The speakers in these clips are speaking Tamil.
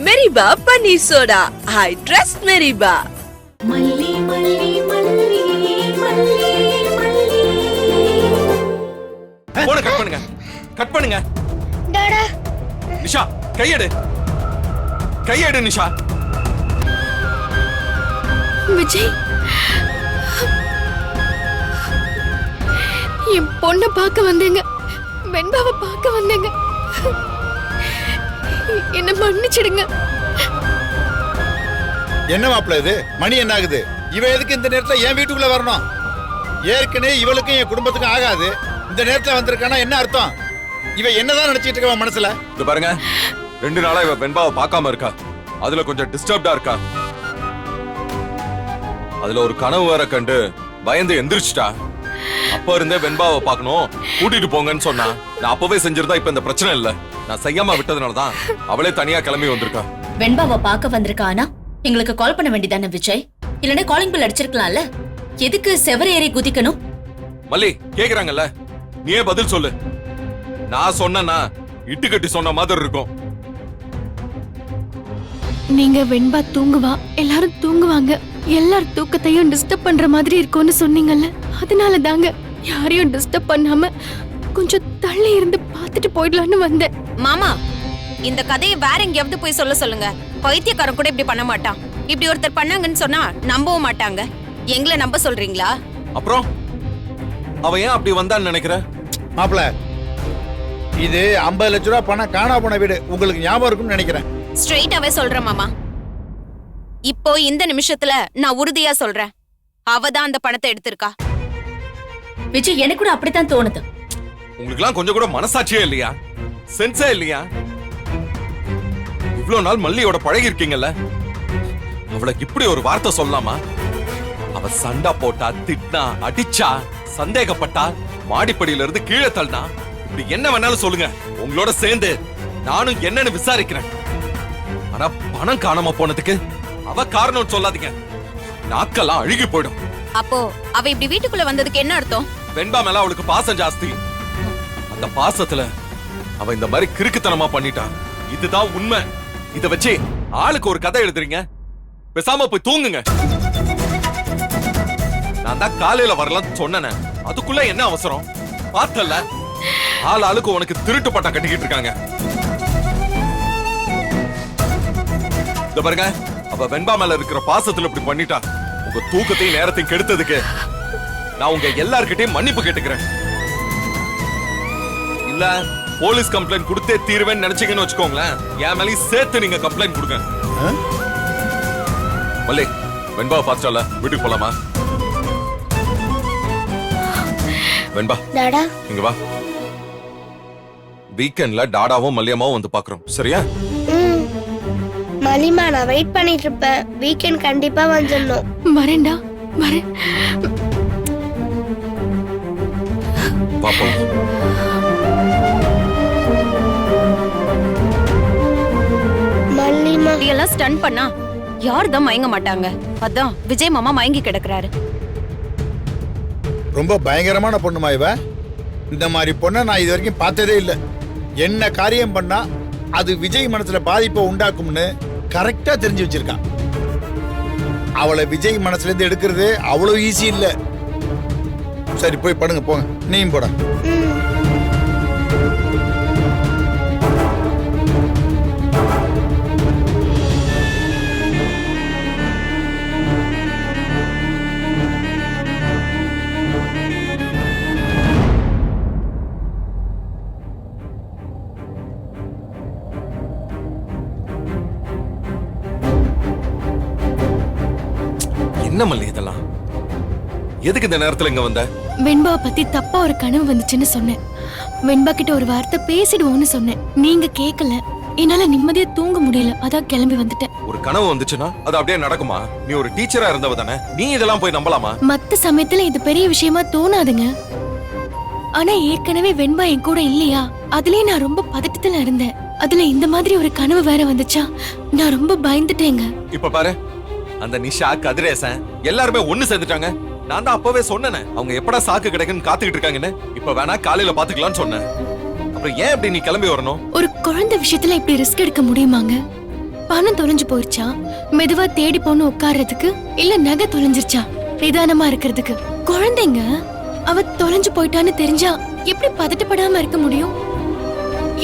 மெரிபா பன்னீர் சோடா. I trust மெரிபா. மல்லி மல்லி மல்லி மல்லி மல்லி. போன கட் பண்ணுங்க. கட் பண்ணுங்க. டாடா நிஷா கையெடு. கையெடு நிஷா. விஜய், என் பொண்ண பார்க்க வந்தேங்க. வெண்பாவை பார்க்க வந்தேங்க. என்ன மன்னிச்சிடுங்க. என்ன மாப்பிள்ள இது? மணி என்ன ஆகுது? இவ எதுக்கு இந்த நேரத்துல என் வீட்டுக்குள்ள வரணும்? ஏற்கனவே இவளுக்கும் என் குடும்பத்துக்கும் ஆகாது. இந்த நேரத்துல வந்திருக்கானா என்ன அர்த்தம்? இவ என்னதான் நினைச்சிட்டு இருக்கா மனசுல? இது பாருங்க, 2 நாளா இவ வெண்பாவை பார்க்காம இருக்கா. அதுல கொஞ்சம் டிஸ்டர்ப்டா இருக்கா. அதுல ஒரு கனவு வேற கண்டு பயந்து எந்திரிச்சிட்டா. அப்ப இருந்தே வெண்பாவை பார்க்கணும், கூட்டிட்டு போங்கன்னு சொன்னா. நான் அப்பவே செஞ்சிருந்தா இப்ப இந்த பிரச்சனை இல்ல. நான் செய்யாம விட்டதுனாலதான் அவளே தனியா கிளம்பி வந்திருக்கா. வெண்பாவை பார்க்க வந்திருக்கானா? எங்களுக்கு கால் பண்ண வேண்டியதானே விஜய்? இல்லனே காலிங் பெல் அடிச்சிருக்கலாம்ல. எதுக்கு செவர ஏறி குதிக்கணும்? மல்லி கேக்குறாங்கல்ல, நீயே பதில் சொல்லு. நான் சொன்னா இட்டு கட்டி சொன்ன மாதிரி இருக்கும். நீங்க வெண்பா தூங்குவா, எல்லாரும் தூங்குவாங்க, எல்லார் தூக்கத்தையும் டிஸ்டர்ப் பண்ற மாதிரி இருக்கும்னு சொன்னீங்கல்ல. அதனால தாங்க யாரையும் டிஸ்டர்ப் பண்ணாம கொஞ்சம் தள்ளி இருந்து பார்த்துட்டு போயிடலான்னு வந்தேன். மாமா, இந்த கதையை வேற எங்கேயாவது போய் சொல்ல சொல்லுங்க. பைத்தியக்காரன் கூட இப்படி பண்ண மாட்டான். இப்படி ஒருத்தர் பண்ணாங்கன்னு சொன்னா நம்பவும் மாட்டாங்க. எங்களை நம்ப சொல்றீங்களா? அப்புறம் அவ ஏன் அப்படி வந்தான்னு நினைக்கிற? மாப்பிள்ள, இது 50 லட்சம் ரூபாய் பணம் காணா போன வீடு. உங்களுக்கு ஞாபகம் இருக்கும்னு நினைக்கிறேன். ஸ்ட்ரெயிட்டாவே சொல்றேன் மாமா. இப்போ இந்த நிமிஷத்துல நான் உறுதியா சொல்றேன், அவ தான் அந்த பணத்தை எடுத்திருக்கா. விஜய், எனக்கு கூட அப்படித்தான் தோணுது. உங்களுக்கு எல்லாம் கொஞ்சம் கூட மனசாட்சியே இல்லையா? சென்ஸே இல்லையா? இவ்வளவு நாள் மல்லியோட பழகி இருக்கீங்கல்ல, அவளுக்கு இப்படி ஒரு வார்த்தை சொல்லலாமா? அவ சண்டை போட்டா, திட்டினா, அடிச்சா, சந்தேகப்பட்டா, மாடிப்படியில இருந்து கீழே தள்ளினா, இப்படி என்ன வேணாலும் சொல்லுங்க, உங்களோட சேர்ந்து நானும் என்னன்னு விசாரிக்கிறேன். ஆனா பணம் காணாம போனதுக்கு அவ காரணம் சொல்லாதீங்க. நாக்கெல்லாம் அழுகி போயிடும். அப்போ அவ இப்படி வீட்டுக்குள்ள வந்ததுக்கு என்ன அர்த்தம்? வெண்பா மேல அவளுக்கு பாசம் ஜாஸ்தி. அந்த பாசத்துல அவ இந்த மாதிரி கிறுக்குத்தனமா பண்ணிட்டா. இதுதான் உண்மை. இத வச்சு ஆளுக்கு ஒரு கதை எழுதுறீங்க. பேசாம போய் தூங்குங்க. நான் தான் காலையில வரலாம் சொன்னேன். அதுக்குள்ள என்ன அவசரம்? பார்த்தல, ஆளுக்கு உனக்கு திருட்டு பட்டம் கட்டிக்கிட்டு இருக்காங்க. இத பாருங்க, அவ வெண்பா மேல இருக்கிற பாசத்துல இப்படி பண்ணிட்டா. உங்க தூக்கத்தையும் நேரத்தையும் கெடுத்ததுக்கு நான் உங்க எல்லார்கிட்டயும் மன்னிப்பு கேட்டுக்கிறேன். இல்ல போலீஸ் கம்ப்ளைண்ட் கொடுத்தே தீர்வேன்னு நினைச்சீங்கன்னு வச்சுக்கோங்களேன், என் மேலேயும் சேர்த்து நீங்க கம்ப்ளைண்ட் கொடுங்க. மல்லே, வெண்பா பாஸ்டால வீட்டுக்கு போலாமா? வெண்பா, டாடா இங்க வா. வீக்கெண்ட்ல டாடாவும் மல்லியம்மாவும் வந்து பாக்குறோம், சரியா? மலிமா, நான் வெயிட் பண்ணிட்டு இருப்பேன். வீக்கெண்ட் கண்டிப்பா வந்துடணும். வரேன்டா, வரேன். பாப்போம். மல்லிமா, எல்லாம் ஸ்டன் பண்ணா யார் தான் மயங்க மாட்டாங்க. அதான் விஜய் மாமா மயங்கி கிடக்குறாரு. ரொம்ப பயங்கரமான பொண்ணுமா இவ. இந்த மாதிரி பொண்ணை நான் இது வரைக்கும் பார்த்ததே இல்லை. என்ன காரியம் பண்ணா அது விஜய் மனசுல பாதிப்பை உண்டாக்கும்னு கரெக்டா தெரிஞ்சு வச்சிருக்கான். அவளை விஜய் மனசுல இருந்து எடுக்கிறது அவ்வளவு ஈஸி இல்ல. சரி, போய் படுங்க, போங்க. நீயும் போட. என்ன மல்லி இதெல்லாம்? எதுக்கு இந்த நேரத்துல இங்க வந்த? வெண்பா பத்தி தப்பா ஒரு கனவு வந்துச்சுன்னு சொன்னேன். வெண்பா கிட்ட ஒரு வார்த்தை பேசிடுவோம்னு சொன்னேன். நீங்க கேட்கல. என்னால நிம்மதியா தூங்க முடியல. அதான் கிளம்பி வந்துட்டேன். ஒரு கனவு வந்துச்சுன்னா அது அப்படியே நடக்குமா? நீ ஒரு டீச்சரா இருந்தவ தானே, நீ இதெல்லாம் போய் நம்பலாமா? மத்த சமயத்துல இது பெரிய விஷயமா தோணாதுங்க. ஆனா ஏற்கனவே வெண்பா என் கூட இல்லையா, அதுலயே நான் ரொம்ப பதட்டத்துல இருந்தேன். அதுல இந்த மாதிரி ஒரு கனவு வேற வந்துச்சா, நான் ரொம்ப பயந்துட்டேங்க. இப்ப பாரு, அந்த நிஷா, கதிரேசன் எல்லாருமே ஒண்ணு சேர்ந்துட்டாங்க. நான் தான் அப்பவே சொன்னேன், அவங்க எப்படா சாக்கு கிடைக்குன்னு காத்துக்கிட்டு இருக்காங்கன்னு. இப்ப வேணா காலையில பாத்துக்கலாம்னு சொன்னேன். அப்புறம் ஏன் இப்படி நீ கிளம்பி வரணும்? ஒரு குழந்தை விஷயத்துல இப்படி ரிஸ்க் எடுக்க முடியுமாங்க? பணம் தொலைஞ்சு போயிருச்சா, மெதுவா தேடி போன்னு உட்கார்றதுக்கு, இல்ல நகை தொலைஞ்சிருச்சா நிதானமா இருக்கிறதுக்கு? குழந்தைங்க அவ தொலைஞ்சு போயிட்டான்னு தெரிஞ்சா எப்படி பதட்டப்படாம இருக்க முடியும்?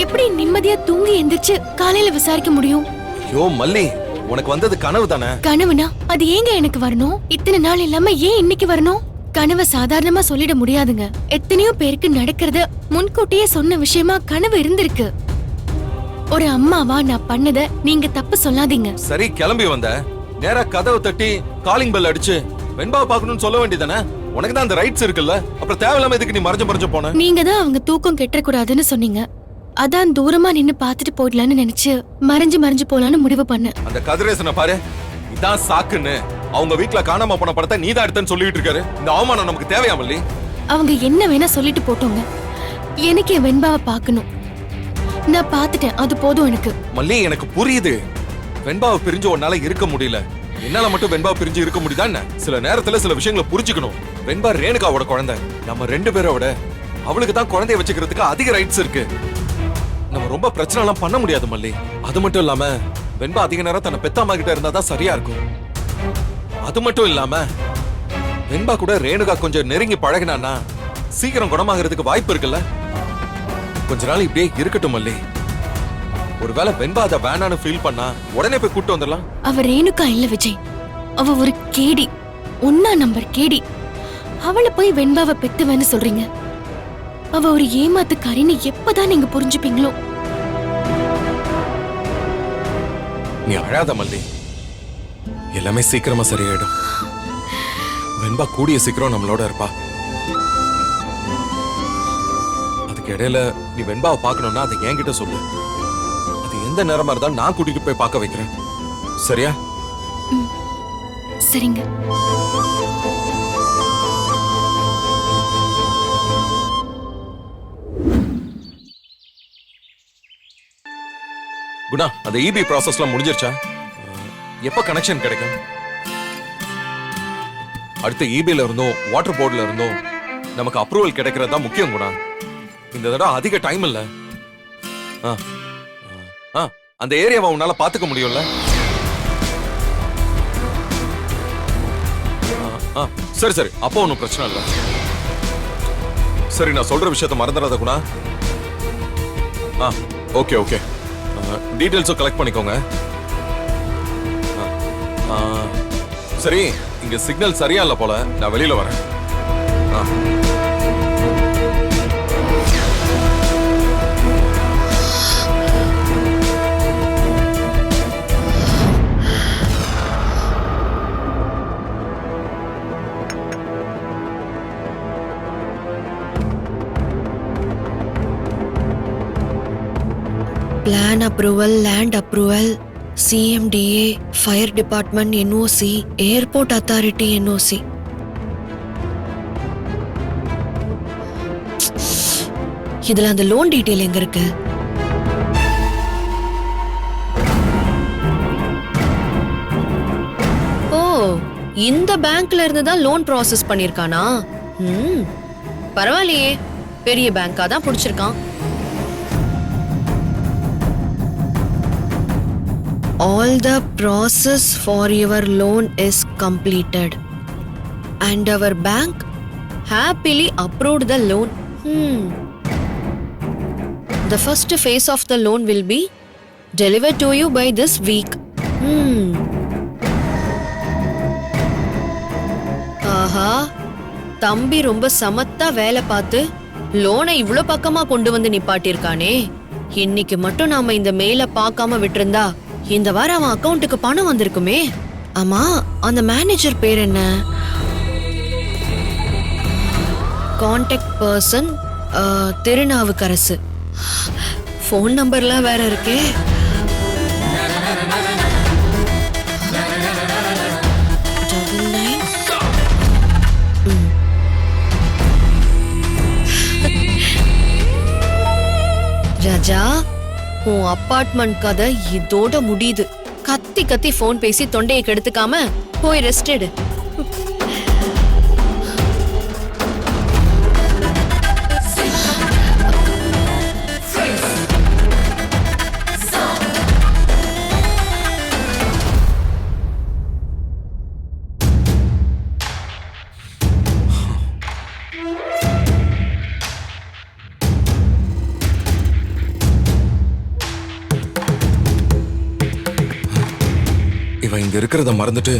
எப்படி நிம்மதியா தூங்கி எந்திரிச்சு காலையில விசாரிக்க முடியும்? ஐயோ மல்லி, உனக்கு வந்தது கனவு தானே? கனவுனா அது ஏங்க எனக்கு வரணும்? இத்தனை நாள் இல்லாம ஏன் இன்னைக்கு வரணும்? கனவை சாதாரணமா சொல்லிட முடியாதுங்க. எத்தனையோ பேருக்கு நடக்கிறத முன்கூட்டியே சொன்ன விஷயமா கனவு இருந்திருக்கு. ஒரு அம்மாவா நான் பண்ணத நீங்க தப்பு சொல்லாதீங்க. சரி, கிளம்பி வந்த நேரா கதவை தட்டி காலிங் பெல் அடிச்சு வெண்பாவை பார்க்கணும்னு சொல்ல வேண்டியதானே? உனக்கு தான் அந்த ரைட்ஸ் இருக்குல்ல, அப்புறம் தேவையில்லாம எதுக்கு நீ மறைஞ்சு போன? நீங்க தான் அவங்க தூக்கம் கெட்டக்கூடாதுன்னு சொன்னீங்க. அதான் தூரமா நின்னு பாத்துட்டு போயிடலான்னு நினைச்சு மறைஞ்சு போலான்னு முடிவு பண்ணேன். அந்த கதிரேசனை பாரு, இதான் சாக்குன்னு அவங்க வீட்ல காணாம போன படத்தை நீதான் எடுத்தேன்னு சொல்லிட்டு இருக்காரு. இந்த அவமானம் நமக்கு தேவையா மல்லி? அவங்க என்ன வேணா சொல்லிட்டு போட்டோங்க, எனக்கு என் வெண்பாவை பார்க்கணும். நான் பாத்துட்டேன், அது போதும் எனக்கு. மல்லி, எனக்கு புரியுது. வெண்பாவை பிரிஞ்சு உன்னால இருக்க முடியல. என்னால மட்டும் வெண்பாவை பிரிஞ்சு இருக்க முடியுதா என்ன? சில நேரத்துல சில விஷயங்களை புரிஞ்சுக்கணும். வெண்பா ரேணுகாவோட குழந்தை. நம்ம 2 பேரோட அவளுக்கு தான் குழந்தைய வச்சுக்கிறதுக்கு அதிக ரைட்ஸ் இருக்கு. நம்ம ரொம்ப பிரச்சனை எல்லாம் பண்ண முடியாது மல்லி. அது மட்டும் இல்லாம வெண்பா அதிக நேரம் தன்னை பெத்தாமா கிட்ட இருந்தாதான் சரியா இருக்கும். அது மட்டும் இல்லாம வெண்பா கூட ரேணுகா கொஞ்சம் நெருங்கி பழகினான்னா சீக்கிரம் குணமாகிறதுக்கு வாய்ப்பு இருக்குல்ல. கொஞ்ச நாள் இப்படியே இருக்கட்டும் மல்லி. ஒருவேளை வெண்பா அதை வேணான்னு ஃபீல் பண்ணா உடனே போய் கூட்டு வந்துடலாம். அவ ரேணுகா இல்ல விஜய், அவ ஒரு கேடி, 1 நம்பர் கேடி. அவளை போய் வெண்பாவை பெத்துவேன்னு சொல்றீங்க? அவ ஒரு ஏமாத்துக்காரின்னு எப்பதான் நீங்க புரிஞ்சுப்பீங்களோ? நீ அழாத மல்லி, எல்லாமே சீக்கிரமா சரியாயிடும். வெண்பா கூடிய சீக்கிரம் நம்மளோட இருப்பா. அதுக்கு இடையில நீ வெண்பாவை பார்க்கணும்னா அதை என்கிட்ட சொல்லு. அது எந்த நேரமா இருந்தாலும் நான் கூட்டிட்டு போய் பார்க்க வைக்கிறேன். சரியா? சரிங்க. குணா, அந்த இபி ப்ராசஸ்லாம் முடிஞ்சிருச்சா? எப்ப கனெக்ஷன் கிடைக்கும்? அடுத்து இபில இருந்தும் வாட்டர் போர்ட்ல இருந்தும் நமக்கு அப்ரூவல் கிடைக்கிறது தான் முக்கியம் குணா. இந்த தடவை அதிக டைம் இல்ல. அந்த ஏரியாவை உன்னால பாத்துக்க முடியும்ல? சரி சரி, அப்போ ஒன்றும் பிரச்சனை இல்லை. சரி, நான் சொல்ற விஷயத்த மறந்துடாத குணா. ஓகே ஓகே, டீடைல்ஸும் கலெக்ட் பண்ணிக்கோங்க. சரி, இங்க சிக்னல் சரியா இல்ல போல, நான் வெளியில வரேன். Plan approval, land approval, CMDA, Fire Department NOC, Airport Authority NOC. இதுல அந்த லோன் டீடைல் எங்க இருக்கு? ஓ, இந்த பேங்க்ல இருந்து தான் லோன் ப்ராசஸ் பண்ணிருக்கானா? பரவாயில்லையே, பெரிய பேங்கா தான் புடிச்சிருக்கான். All the process for your loan is completed and our bank happily approved the loan. The first phase of the loan will be delivered to you by this week. ஆஹா, தம்பி ரொம்ப சமத்தா வேலை பார்த்து லோனை இவ்ளோ பக்கமா கொண்டு வந்து நிப்பாட்டிருக்கானே. இன்னைக்கு மட்டும் நாம இந்த மெயில பார்க்காம விட்டிருந்தா இந்த வாரம் அவன் அக்கவுண்ட்டுக்கு பணம் வந்திருக்குமே. ஆமா, அந்த மேனேஜர் பேர் என்ன? Contact person Thirunavukkarasu. ஃபோன் நம்பர்லாம் வேற இருக்கே. ராஜா, உன் அப்பார்ட்மெண்ட் கதை இதோட முடியுது. கத்தி கத்தி போன் பேசி தொண்டையை கெடுத்துக்காம போய் ரெஸ்ட் எடு. இவ இங்க இருக்கிறத மறந்துட்டு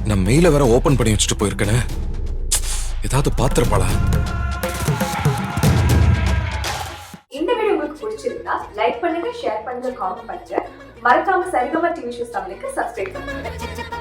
நான் மெயில வேற ஓபன் பண்ணி வச்சுட்டு போயிருக்கேனே. ஏதாவது பாத்திரப்பாளா? இந்த வீடியோ உங்களுக்கு பிடிச்சிருந்தா லைக் பண்ணுங்க, ஷேர் பண்ணுங்க, காமெண்ட் பண்ணுங்க. மறக்காம சரிகமா டிவி ஷோஸ் தமிழுக்கு சப்ஸ்கிரைப் பண்ணுங்க.